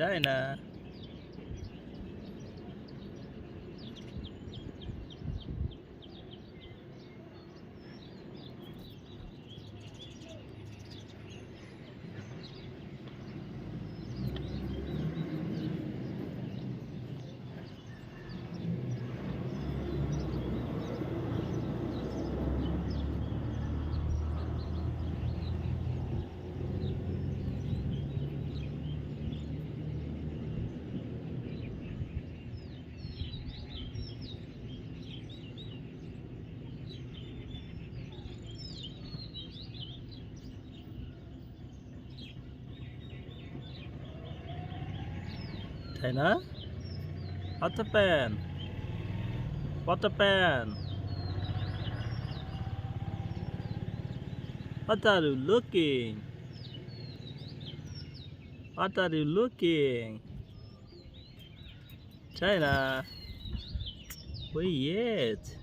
তাই না? তাই না? Ottapan, Ottapan, what are you looking? What are you looking? China, wait yet.